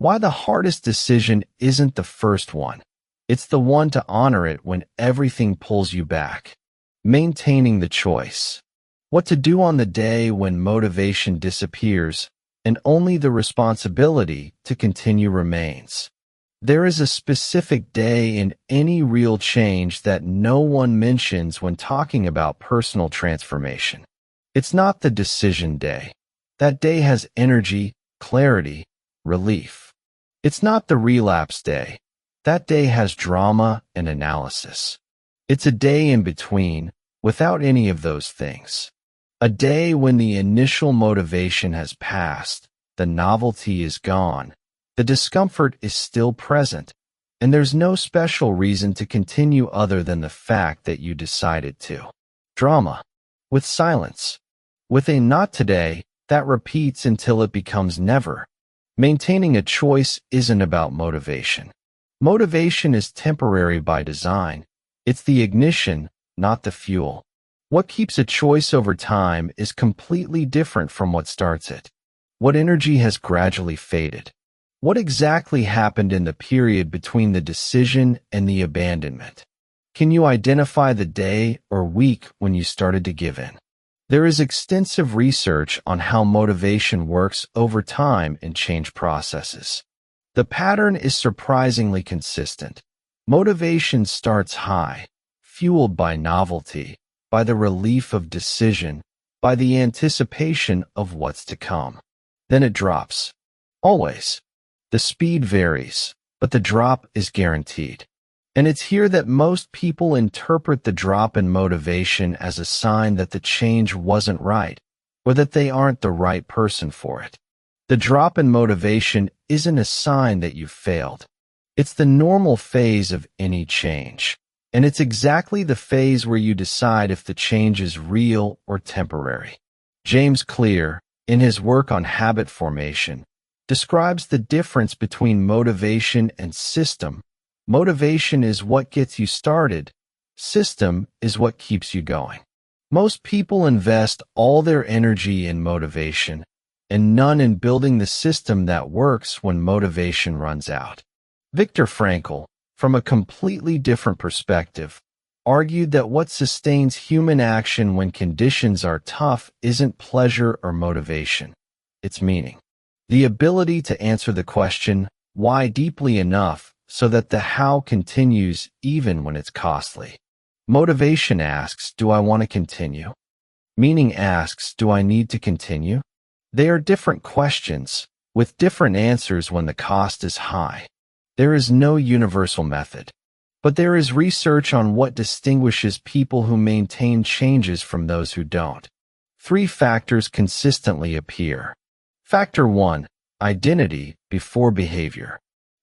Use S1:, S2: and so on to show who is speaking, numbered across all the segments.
S1: Why the hardest decision isn't the first one. It's the one to honor it when everything pulls you back. Maintaining the choice. What to do on the day when motivation disappears and only the responsibility to continue remains. There is a specific day in any real change that no one mentions when talking about personal transformation. It's not the decision day. That day has energy, clarity, relief. It's not the relapse day. That day has drama and analysis. It's a day in between, without any of those things. A day when the initial motivation has passed, the novelty is gone, the discomfort is still present, and there's no special reason to continue other than the fact that you decided to. Drama. With silence. With a not today, that repeats until it becomes never. Maintaining a choice isn't about motivation. Motivation is temporary by design. It's the ignition, not the fuel. What keeps a choice over time is completely different from what starts it. What energy has gradually faded? What exactly happened in the period between the decision and the abandonment? Can you identify the day or week when you started to give in? There is extensive research on how motivation works over time in change processes. The pattern is surprisingly consistent. Motivation starts high, fueled by novelty, by the relief of decision, by the anticipation of what's to come. Then it drops. Always. The speed varies, but the drop is guaranteed. And it's here that most people interpret the drop in motivation as a sign that the change wasn't right, or that they aren't the right person for it. The drop in motivation isn't a sign that you've failed. It's the normal phase of any change. And it's exactly the phase where you decide if the change is real or temporary. James Clear, in his work on habit formation, describes the difference between motivation and system. Motivation is what gets you started. System is what keeps you going. Most people invest all their energy in motivation and none in building the system that works when motivation runs out. Viktor Frankl, from a completely different perspective, argued that what sustains human action when conditions are tough isn't pleasure or motivation. It's meaning. The ability to answer the question, why, deeply enough so that the how continues even when it's costly. Motivation asks, do I want to continue? Meaning asks, do I need to continue? They are different questions, with different answers when the cost is high. There is no universal method, but there is research on what distinguishes people who maintain changes from those who don't. 3 factors consistently appear. Factor 1, identity before behavior.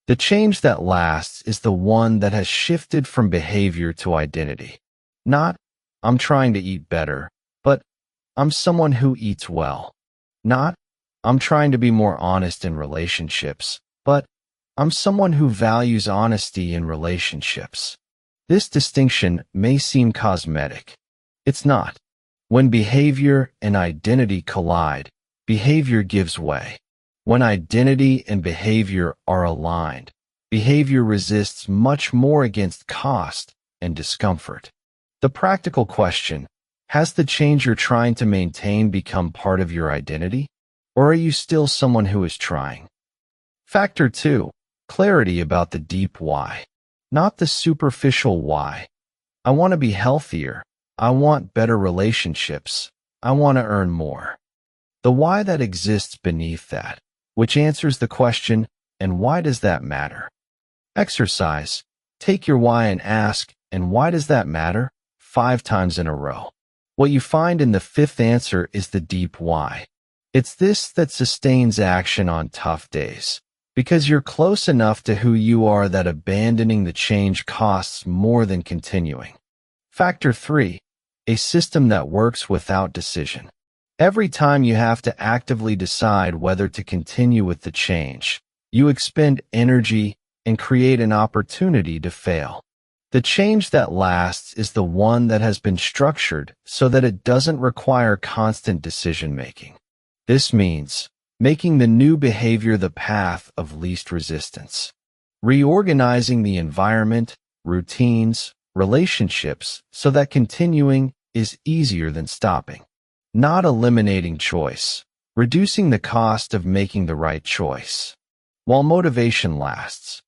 S1: The change that lasts is the one that has shifted from behavior to identity. Not, I'm trying to eat better, but I'm someone who eats well. Not, I'm trying to be more honest in relationships, but I'm someone who values honesty in relationships. This distinction may seem cosmetic. It's not. When behavior and identity collide, behavior gives way. When identity and behavior are aligned, behavior resists much more against cost and discomfort. The practical question, has the change you're trying to maintain become part of your identity? Or are you still someone who is trying? Factor 2. Clarity about the deep why, not the superficial why. I want to be healthier. I want better relationships. I want to earn more. The why that exists beneath that, which answers the question, and why does that matter? Exercise. Take your why and ask, and why does that matter? 5 times in a row. What you find in the 5th answer is the deep why. It's this that sustains action on tough days. Because you're close enough to who you are that abandoning the change costs more than continuing. Factor 3. A system that works without decision. Every time you have to actively decide whether to continue with the change, you expend energy and create an opportunity to fail. The change that lasts is the one that has been structured so that it doesn't require constant decision-making. This means making the new behavior the path of least resistance. Reorganizing the environment, routines, relationships so that continuing is easier than stopping. Not eliminating choice, reducing the cost of making the right choice. While motivation lasts,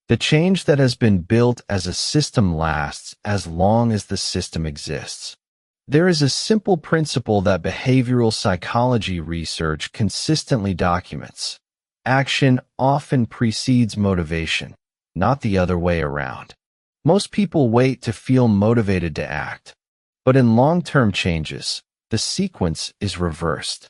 S1: the change that has been built as a system lasts as long as the system exists. There is a simple principle that behavioral psychology research consistently documents. Action often precedes motivation, not the other way around. Most people wait to feel motivated to act, but in long-term changes, the sequence is reversed.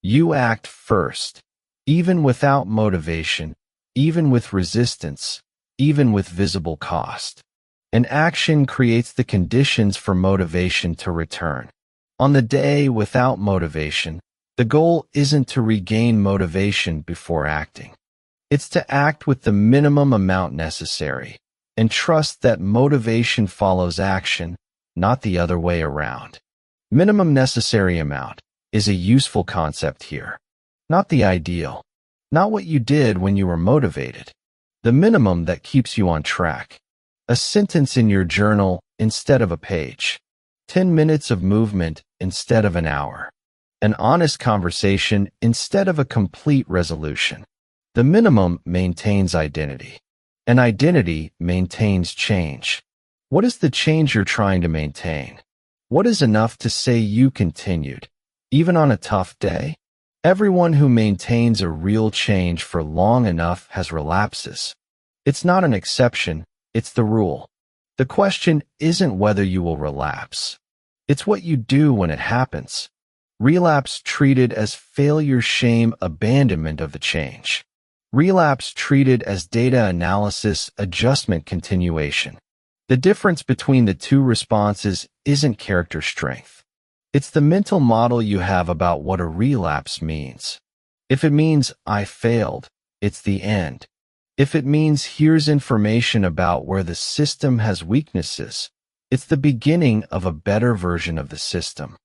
S1: You act first, even without motivation, even with resistance, even with visible cost. And action creates the conditions for motivation to return. On the day without motivation, the goal isn't to regain motivation before acting. It's to act with the minimum amount necessary and trust that motivation follows action, not the other way around. Minimum necessary amount is a useful concept here, not the ideal, not what you did when you were motivated, the minimum that keeps you on track. A sentence in your journal instead of a page. 10 minutes of movement instead of an hour. An honest conversation instead of a complete resolution. The minimum maintains identity. And identity maintains change. What is the change you're trying to maintain? What is enough to say you continued, even on a tough day? Everyone who maintains a real change for long enough has relapses. It's not an exception. It's the rule. The question isn't whether you will relapse. It's what you do when it happens. Relapse treated as failure, shame, abandonment of the change. Relapse treated as data analysis, adjustment, continuation. The difference between the two responses isn't character strength. It's the mental model you have about what a relapse means. If it means I failed, it's the end. If it means here's information about where the system has weaknesses, it's the beginning of a better version of the system.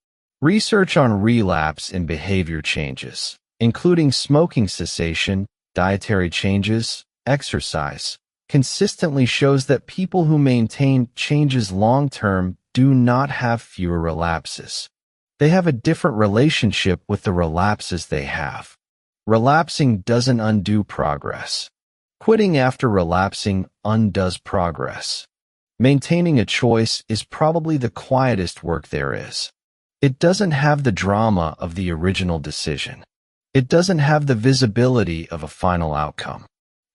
S1: Research on relapse and behavior changes, including smoking cessation, dietary changes, exercise, consistently shows that people who maintain changes long-term do not have fewer relapses. They have a different relationship with the relapses they have. Relapsing doesn't undo progress. Quitting after relapsing undoes progress. Maintaining a choice is probably the quietest work there is. It doesn't have the drama of the original decision. It doesn't have the visibility of a final outcome.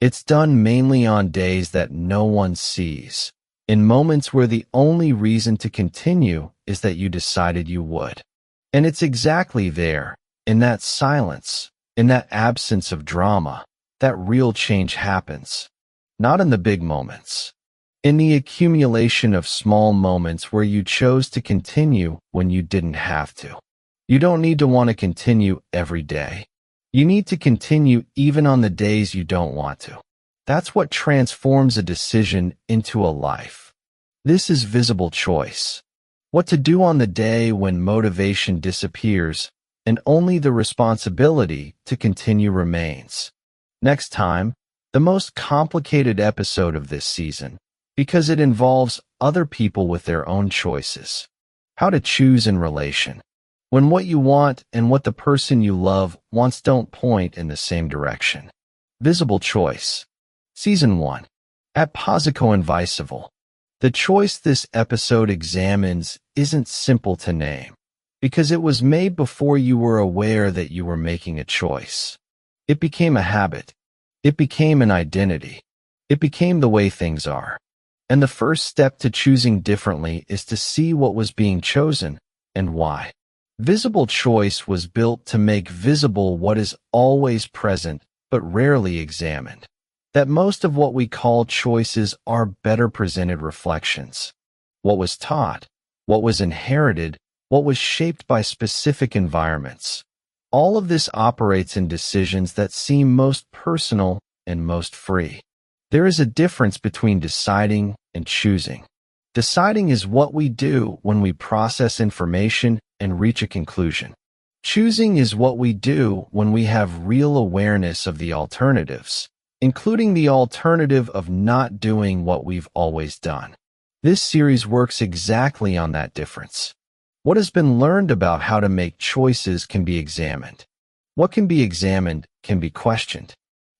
S1: It's done mainly on days that no one sees, in moments where the only reason to continue is that you decided you would. And it's exactly there, in that silence, in that absence of drama, that real change happens. Not in the big moments. In the accumulation of small moments where you chose to continue when you didn't have to. You don't need to want to continue every day. You need to continue even on the days you don't want to. That's what transforms a decision into a life. This is visible choice. What to do on the day when motivation disappears and only the responsibility to continue remains. Next time, the most complicated episode of this season, because it involves other people with their own choices. How to choose in relation. When what you want and what the person you love wants don't point in the same direction. Visible choice. Season 1. At Posico Invisible. The choice this episode examines isn't simple to name, because it was made before you were aware that you were making a choice. It became a habit. It became an identity. It became the way things are. And the first step to choosing differently is to see what was being chosen and why. Visible choice was built to make visible what is always present but rarely examined. That most of what we call choices are better presented reflections. What was taught, what was inherited, what was shaped by specific environments. All of this operates in decisions that seem most personal and most free. There is a difference between deciding and choosing. Deciding is what we do when we process information and reach a conclusion. Choosing is what we do when we have real awareness of the alternatives, including the alternative of not doing what we've always done. This series works exactly on that difference. What has been learned about how to make choices can be examined. What can be examined can be questioned.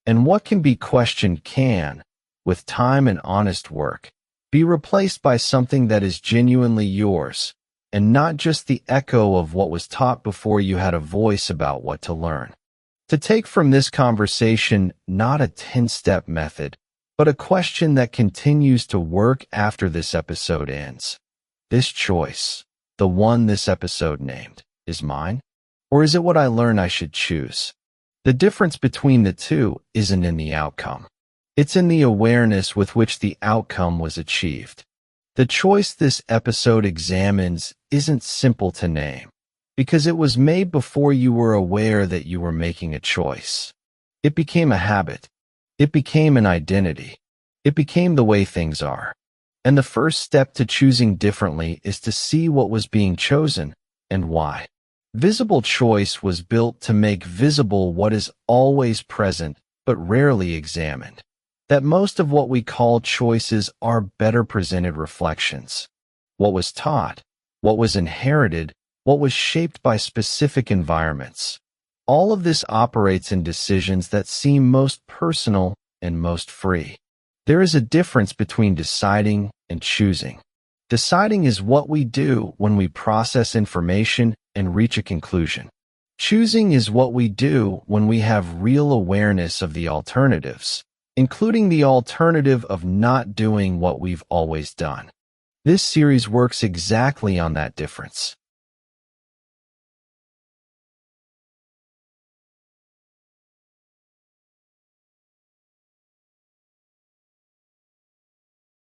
S1: And what can be questioned can, with time and honest work, be replaced by something that is genuinely yours, and not just the echo of what was taught before you had a voice about what to learn. To take from this conversation not a 10-step method, but a question that continues to work after this episode ends. This choice, the one this episode named, is mine? Or is it what I learn I should choose? The difference between the two isn't in the outcome. It's in the awareness with which the outcome was achieved. The choice this episode examines isn't simple to name, because it was made before you were aware that you were making a choice. It became a habit. It became an identity. It became the way things are. And the first step to choosing differently is to see what was being chosen and why. Visible choice was built to make visible what is always present but rarely examined. That most of what we call choices are better presented reflections. What was taught, what was inherited, what was shaped by specific environments. All of this operates in decisions that seem most personal and most free. There is a difference between deciding and choosing. Deciding is what we do when we process information and reach a conclusion. Choosing is what we do when we have real awareness of the alternatives, including the alternative of not doing what we've always done. This series works exactly on that difference.